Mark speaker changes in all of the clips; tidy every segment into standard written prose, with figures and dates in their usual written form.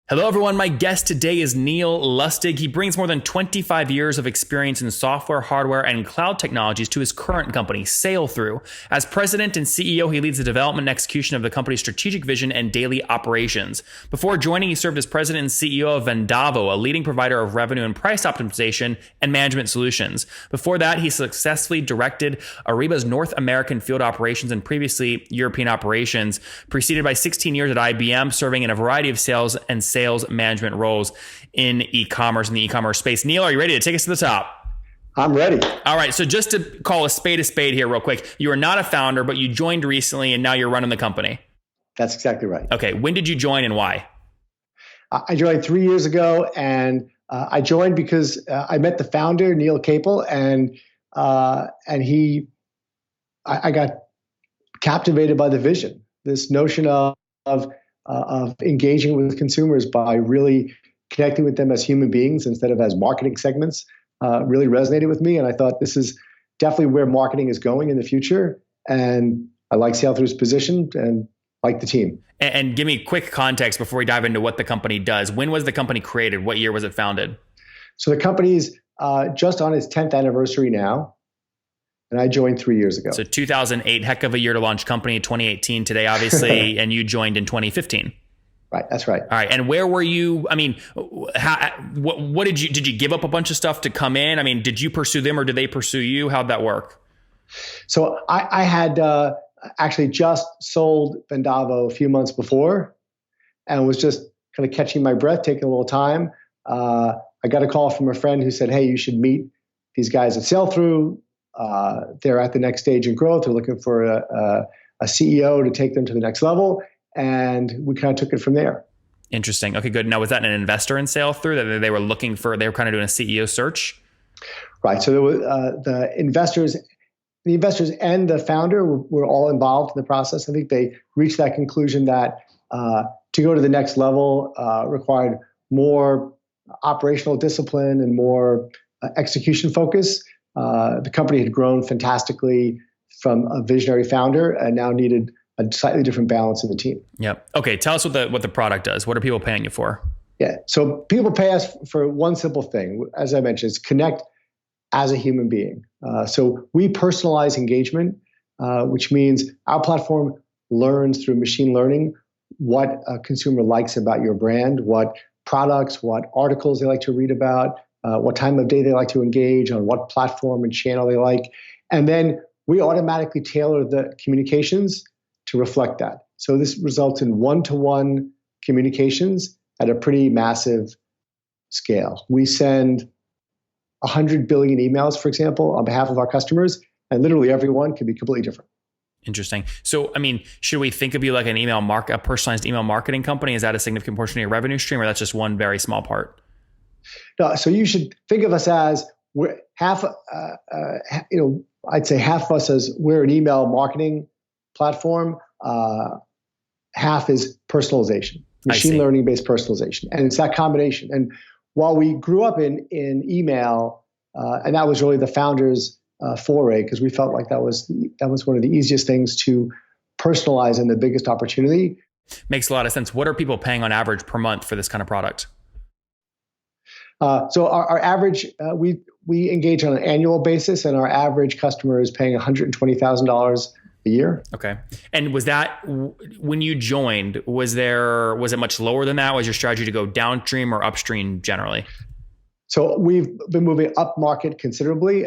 Speaker 1: Hello, everyone. My guest today is Neil Lustig. He brings more than 25 years of experience in software, hardware, and cloud technologies to his current company, SailThru. As president and CEO, he leads the development and execution of the company's strategic vision and daily operations. Before joining, he served as president and CEO of Vendavo, a leading provider of revenue and price optimization and management solutions. Before that, he successfully directed Ariba's North American field operations and previously European operations, preceded by 16 years at IBM, serving in a variety of sales and sales management roles in e-commerce, in the e-commerce space. Neil, are you ready to take us to the top?
Speaker 2: I'm ready.
Speaker 1: All right. So just to call a spade here real quick, you are not a founder, but you joined recently and now you're running the company.
Speaker 2: That's exactly right.
Speaker 1: Okay. When did you join and why?
Speaker 2: I joined 3 years ago, and I joined because I met the founder, Neil Capel, and I got captivated by the vision, this notion of engaging with consumers by really connecting with them as human beings instead of as marketing segments, really resonated with me. And I thought this is definitely where marketing is going in the future. And I like SailThru's position and like the team.
Speaker 1: And give me quick context before we dive into what the company does. When was the company created? What year was it founded?
Speaker 2: So the company's just on its 10th anniversary now. And I joined 3 years ago.
Speaker 1: So 2008, heck of a year to launch company. 2018 today, obviously, and you joined in 2015.
Speaker 2: Right, that's right.
Speaker 1: All right, and where were you? I mean, what did you give up a bunch of stuff to come in? I mean, did you pursue them or did they pursue you? How'd that work?
Speaker 2: So I had actually just sold Vendavo a few months before, and was just kind of catching my breath, taking a little time. I got a call from a friend who said, "Hey, you should meet these guys at SailThru. They're at the next stage in growth. They're looking for a CEO to take them to the next level." And we kind of took it from there.
Speaker 1: Interesting. Okay, good. Now, was that an investor in SailThru that they were looking for? They were kind of doing a CEO search?
Speaker 2: Right. So there was, the investors and the founder were all involved in the process. I think they reached that conclusion that to go to the next level required more operational discipline and more execution focus. The company had grown fantastically from a visionary founder and now needed a slightly different balance in the team.
Speaker 1: Yep. Okay. Tell us what the product does. What are people paying you for?
Speaker 2: Yeah. So people pay us for one simple thing. As I mentioned, it's connect as a human being. So we personalize engagement, which means our platform learns through machine learning what a consumer likes about your brand, what products, what articles they like to read about, what time of day they like to engage, on what platform and channel they like. And then we automatically tailor the communications to reflect that. So this results in one-to-one communications at a pretty massive scale. We send 100 billion emails, for example, on behalf of our customers, and literally everyone can be completely different.
Speaker 1: Interesting. So, I mean, should we think of you like a personalized email marketing company? Is that a significant portion of your revenue stream, or that's just one very small part?
Speaker 2: No, so you should think of us as we're half. I'd say half of us as we're an email marketing platform. Half is personalization, machine learning based personalization, and it's that combination. And while we grew up in email, and that was really the founders' foray, because we felt like that was one of the easiest things to personalize and the biggest opportunity.
Speaker 1: Makes a lot of sense. What are people paying on average per month for this kind of product?
Speaker 2: So our average, we engage on an annual basis, and our average customer is paying $120,000 a year.
Speaker 1: Okay. And was that, when you joined, was it much lower than that? Was your strategy to go downstream or upstream generally?
Speaker 2: So we've been moving up market considerably.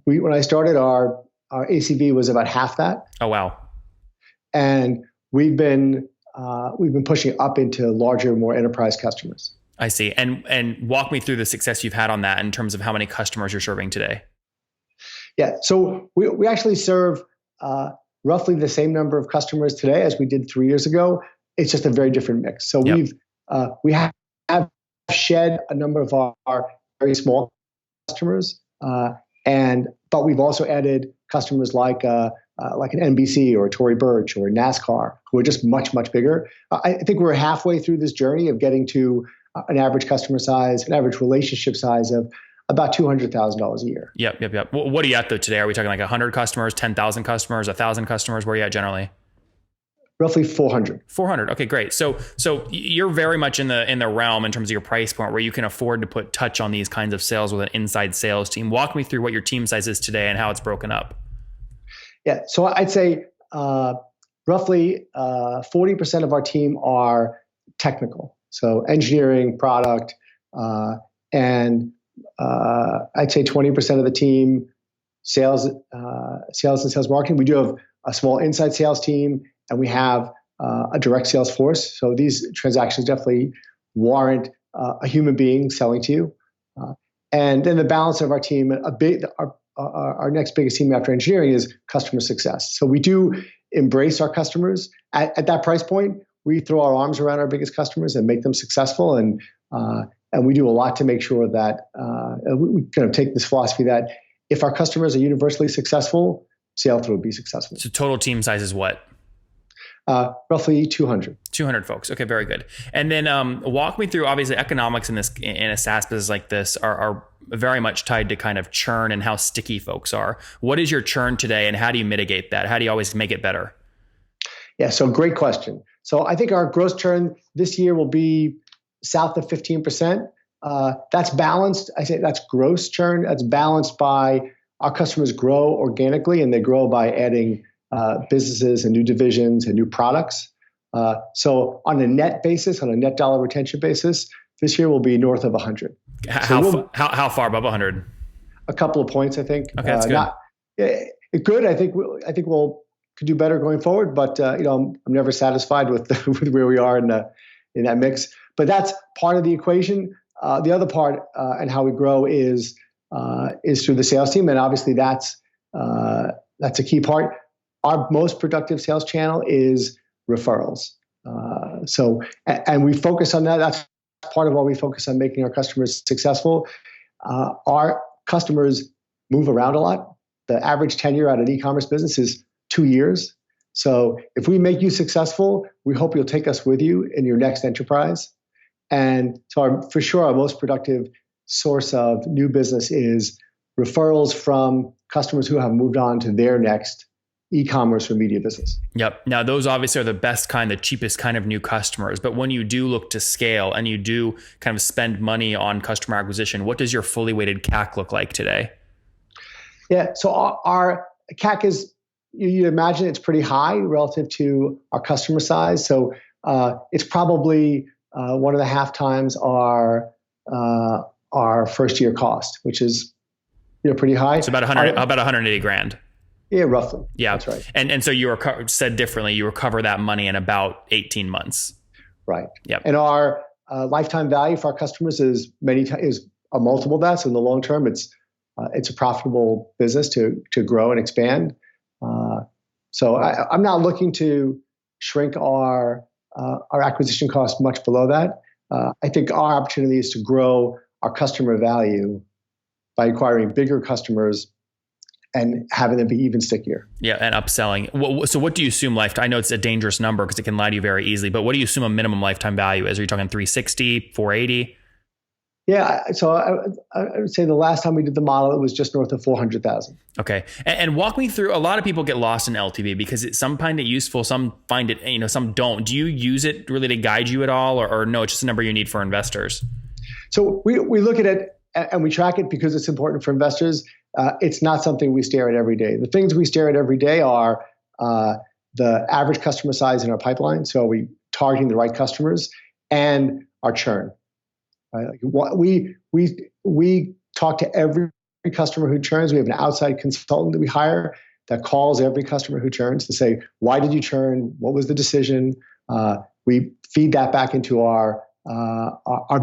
Speaker 2: When I started, our ACV was about half that.
Speaker 1: Oh, wow.
Speaker 2: And we've been pushing up into larger, more enterprise customers.
Speaker 1: I see. And walk me through the success you've had on that in terms of how many customers you're serving today.
Speaker 2: Yeah. So we actually serve roughly the same number of customers today as we did 3 years ago. It's just a very different mix. So we have shed a number of our very small customers, but we've also added customers like an NBC or a Tory Burch or a NASCAR, who are just much, much bigger. I think we're halfway through this journey of getting to an average customer size, an average relationship size of about $200,000 a year.
Speaker 1: Yep. What are you at though today? Are we talking like 100 customers, 10,000 customers, 1,000 customers? Where are you at generally?
Speaker 2: Roughly 400.
Speaker 1: 400. Okay, great. So you're very much in the realm in terms of your price point where you can afford to put touch on these kinds of sales with an inside sales team. Walk me through what your team size is today and how it's broken up.
Speaker 2: Yeah. So I'd say roughly 40% of our team are technical. So engineering, product, and I'd say 20% of the team sales and sales marketing. We do have a small inside sales team, and we have a direct sales force. So these transactions definitely warrant a human being selling to you. And then the balance of our team, our next biggest team after engineering is customer success. So we do embrace our customers at that price point. We throw our arms around our biggest customers and make them successful. And we do a lot to make sure that we kind of take this philosophy that if our customers are universally successful, SailThru will be successful.
Speaker 1: So total team size is what?
Speaker 2: Roughly 200.
Speaker 1: 200 folks. Okay, very good. And then walk me through, obviously, economics in a SaaS business like this are very much tied to kind of churn and how sticky folks are. What is your churn today, and how do you mitigate that? How do you always make it better?
Speaker 2: Yeah, so great question. So I think our gross churn this year will be south of 15%. That's balanced. I say that's gross churn. That's balanced by our customers grow organically, and they grow by adding businesses and new divisions and new products. So on a net basis, on a net dollar retention basis, this year will be north of 100.
Speaker 1: How far above 100?
Speaker 2: A couple of points, I think.
Speaker 1: Okay, that's good.
Speaker 2: Good. I think we'll could do better going forward, but I'm never satisfied with with where we are in that mix. But that's part of the equation. The other part and how we grow is through the sales team, and obviously that's a key part. Our most productive sales channel is referrals. And we focus on that. That's part of why we focus on making our customers successful. Our customers move around a lot. The average tenure at an e-commerce business is 2 years. So if we make you successful, we hope you'll take us with you in your next enterprise. And so for sure, our most productive source of new business is referrals from customers who have moved on to their next e-commerce or media business.
Speaker 1: Yep. Now, those obviously are the best kind, the cheapest kind of new customers. But when you do look to scale and you do kind of spend money on customer acquisition, what does your fully weighted CAC look like today? Yeah.
Speaker 2: So our CAC is, you imagine it's pretty high relative to our customer size. So it's probably 1.5 times our first year cost, which is pretty high.
Speaker 1: It's about 180 grand.
Speaker 2: Yeah, roughly.
Speaker 1: Yeah,
Speaker 2: that's right.
Speaker 1: And so you said differently, you recover that money in about 18 months.
Speaker 2: Right.
Speaker 1: Yep.
Speaker 2: And our lifetime value for our customers is a multiple of that. So in the long term, it's a profitable business to grow and expand. So I'm not looking to shrink our acquisition cost much below that. I think our opportunity is to grow our customer value by acquiring bigger customers and having them be even stickier.
Speaker 1: Yeah, and upselling. So what do you assume lifetime? I know it's a dangerous number because it can lie to you very easily, but what do you assume a minimum lifetime value is? Are you talking 360, 480?
Speaker 2: Yeah, so I would say the last time we did the model, it was just north of 400,000.
Speaker 1: Okay, and walk me through. A lot of people get lost in LTV because some find it useful, some find it, some don't. Do you use it really to guide you at all, or no? It's just a number you need for investors. So
Speaker 2: we look at it and we track it because it's important for investors. It's not something we stare at every day. The things we stare at every day are the average customer size in our pipeline. So are we targeting the right customers, and our churn. Right? We talk to every customer who churns. We have an outside consultant that we hire that calls every customer who churns to say, why did you churn? What was the decision? We feed that back into our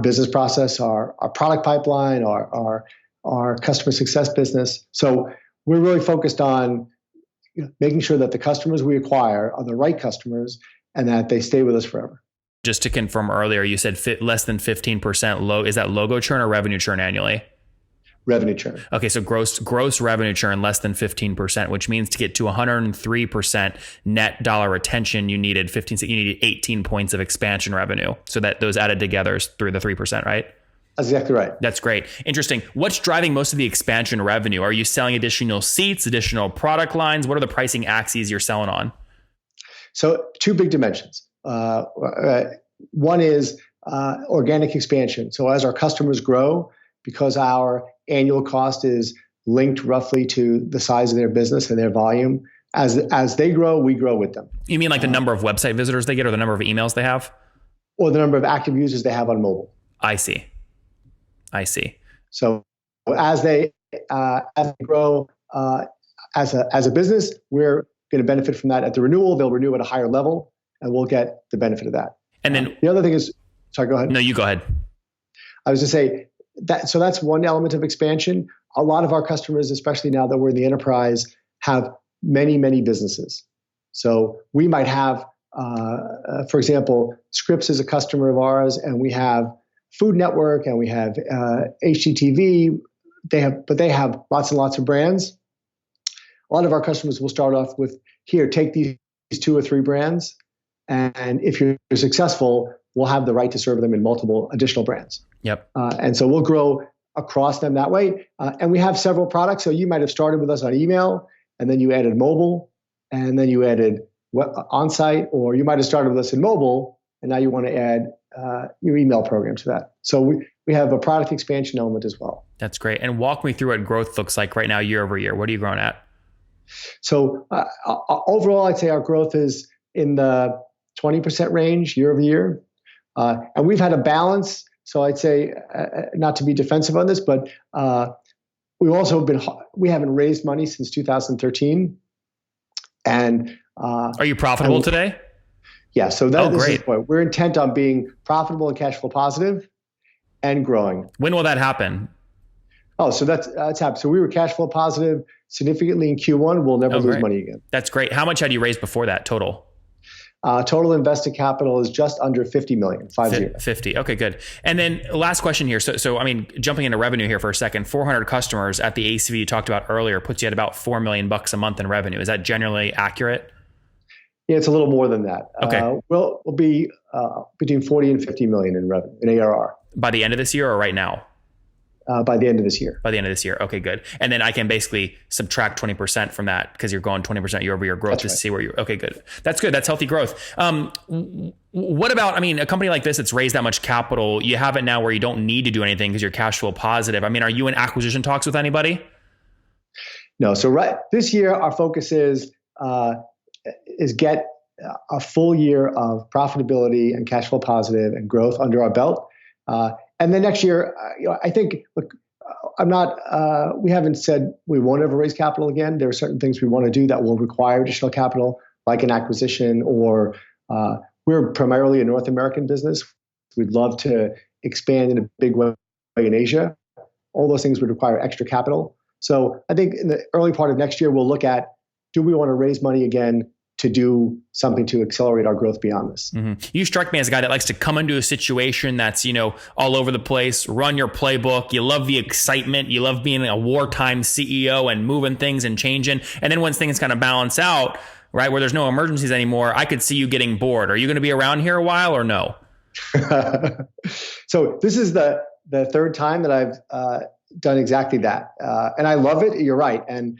Speaker 2: business process, our product pipeline, our customer success business. So we're really focused on making sure that the customers we acquire are the right customers and that they stay with us forever.
Speaker 1: Just to confirm earlier, you said less than 15% is that logo churn or revenue churn annually?
Speaker 2: Revenue churn.
Speaker 1: Okay, so gross revenue churn less than 15%, which means to get to 103% net dollar retention, you needed 18 points of expansion revenue. So that those added together is through the 3%, right?
Speaker 2: That's exactly right.
Speaker 1: That's great. Interesting. What's driving most of the expansion revenue? Are you selling additional seats, additional product lines? What are the pricing axes you're selling on?
Speaker 2: So two big dimensions. One is organic expansion. So as our customers grow, because our annual cost is linked roughly to the size of their business and their volume, as they grow, we grow with them.
Speaker 1: You mean like the number of website visitors they get or the number of emails they have?
Speaker 2: Or the number of active users they have on mobile.
Speaker 1: I see.
Speaker 2: So as they grow as a business, we're going to benefit from that at the renewal. They'll renew at a higher level, and we'll get the benefit of that.
Speaker 1: And then
Speaker 2: the other thing is, sorry, go ahead.
Speaker 1: No, you go ahead.
Speaker 2: I was to say that. So that's one element of expansion. A lot of our customers, especially now that we're in the enterprise, have many, many businesses. So we might have, for example, Scripps is a customer of ours, and we have Food Network, and we have HGTV. They have lots and lots of brands. A lot of our customers will start off with, here, take these 2 or 3 brands, and if you're successful, we'll have the right to serve them in multiple additional brands.
Speaker 1: Yep.
Speaker 2: And so we'll grow across them that way. And we have several products. So you might have started with us on email, and then you added mobile, and then you added on-site, or you might have started with us in mobile, and now you want to add your email program to that. So we have a product expansion element as well.
Speaker 1: That's great. And walk me through what growth looks like right now, year over year. What are you growing at?
Speaker 2: So overall, I'd say our growth is in the 20% range year over year. And we've had a balance. So I'd say, not to be defensive on this, but we haven't raised money since 2013. And
Speaker 1: are you profitable today?
Speaker 2: Yeah. So this
Speaker 1: great.
Speaker 2: is the point. We're intent on being profitable and cash flow positive and growing.
Speaker 1: When will that happen?
Speaker 2: Oh, so that's happened. So we were cash flow positive significantly in Q1. We'll never lose money again.
Speaker 1: That's great. How much had you raised before that total?
Speaker 2: Total invested capital is just under 50 million, 50.
Speaker 1: 50. Okay, good. And then last question here. So I mean, jumping into revenue here for a second, 400 customers at the ACV you talked about earlier puts you at about $4 million a month in revenue. Is that generally accurate?
Speaker 2: Yeah, it's a little more than that.
Speaker 1: Okay.
Speaker 2: We'll be between 40 and 50 million in revenue, in ARR.
Speaker 1: By the end of this year or right now?
Speaker 2: By the end of this year.
Speaker 1: By the end of this year. Okay, good. And then I can basically subtract 20% from that because you're going 20% year over year growth. That's to right. See where you're. Okay, good. That's good. That's healthy growth. What about, I mean, a company like this that's raised that much capital, you have it now where you don't need to do anything because you're cash flow positive. I mean, are you in acquisition talks with anybody?
Speaker 2: No. So this year, our focus is get a full year of profitability and cash flow positive and growth under our belt. And then next year, I think, look, we haven't said we won't ever raise capital again. There are certain things we want to do that will require additional capital, like an acquisition, or we're primarily a North American business. We'd love to expand in a big way in Asia. All those things would require extra capital. So I think in the early part of next year, we'll look at, do we want to raise money again to do something to accelerate our growth beyond this?
Speaker 1: Mm-hmm. You strike me as a guy that likes to come into a situation that's, all over the place, run your playbook. You love the excitement. You love being a wartime CEO and moving things and changing. And then once things kind of balance out, right, where there's no emergencies anymore, I could see you getting bored. Are you going to be around here a while or no?
Speaker 2: So this is the third time that I've done exactly that. And I love it. You're right. And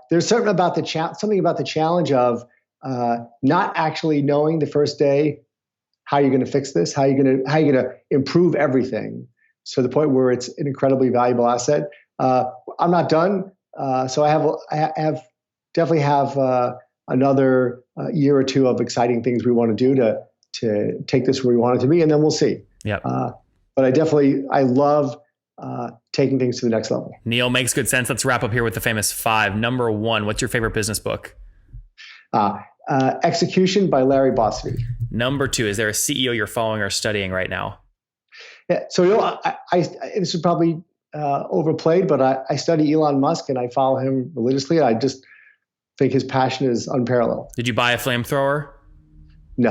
Speaker 2: there's something about the challenge of not actually knowing the first day how you're going to fix this, how you're going to improve everything, to the point where it's an incredibly valuable asset. I'm not done, so I definitely have another year or two of exciting things we want to do to take this where we want it to be, and then we'll see.
Speaker 1: Yeah.
Speaker 2: But I love taking things to the next level.
Speaker 1: Neil, makes good sense. Let's wrap up here with the famous 5. Number 1, what's your favorite business book?
Speaker 2: Execution by Larry Bosby.
Speaker 1: Number 2, is there a CEO you're following or studying right now?
Speaker 2: Yeah, so this is probably overplayed, but I study Elon Musk and I follow him religiously. I just think his passion is unparalleled.
Speaker 1: Did you buy a flamethrower?
Speaker 2: No.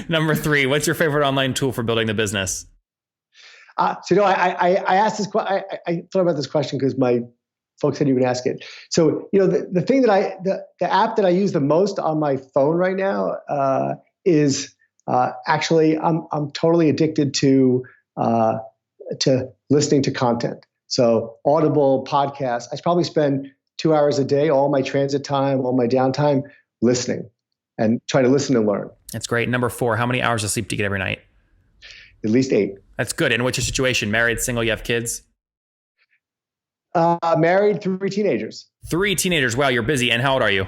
Speaker 1: Number 3, what's your favorite online tool for building the business?
Speaker 2: I asked this. I thought about this question because my folks said you would ask it. So, the thing that the app that I use the most on my phone right now is actually I'm totally addicted to listening to content. So Audible, podcasts. I probably spend 2 hours a day, all my transit time, all my downtime, listening. and try to listen and learn.
Speaker 1: That's great. Number 4, how many hours of sleep do you get every night?
Speaker 2: At least 8.
Speaker 1: That's good. And what's your situation? Married, single, you have kids?
Speaker 2: Married, 3 teenagers.
Speaker 1: 3 teenagers. Wow, you're busy. And how old are you?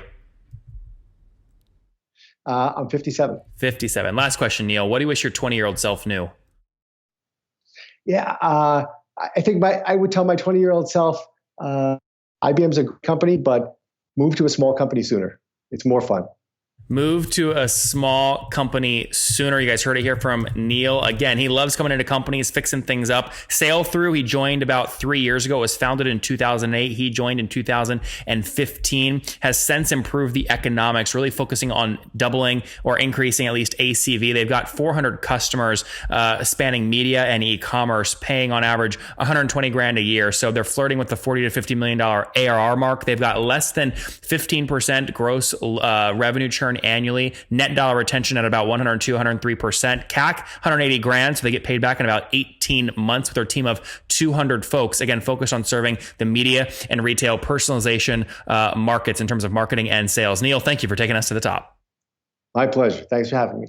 Speaker 2: I'm 57.
Speaker 1: 57. Last question, Neil. What do you wish your 20-year-old self knew?
Speaker 2: Yeah, I think I would tell my 20-year-old self, IBM's a good company, but move to a small company sooner. It's more fun.
Speaker 1: Move to a small company sooner. You guys heard it here from Neil. Again, he loves coming into companies, fixing things up. SailThru, he joined about 3 years ago. It was founded in 2008. He joined in 2015. Has since improved the economics, really focusing on doubling or increasing at least ACV. They've got 400 customers spanning media and e-commerce, paying on average 120 grand a year. So they're flirting with the $40 to $50 million ARR mark. They've got less than 15% gross revenue churn annually, net dollar retention at about 102, 103%, CAC 180 grand, so they get paid back in about 18 months with their team of 200 folks, again focused on serving the media and retail personalization markets in terms of marketing and sales. Neil, thank you for taking us to the top.
Speaker 2: My pleasure. Thanks for having me.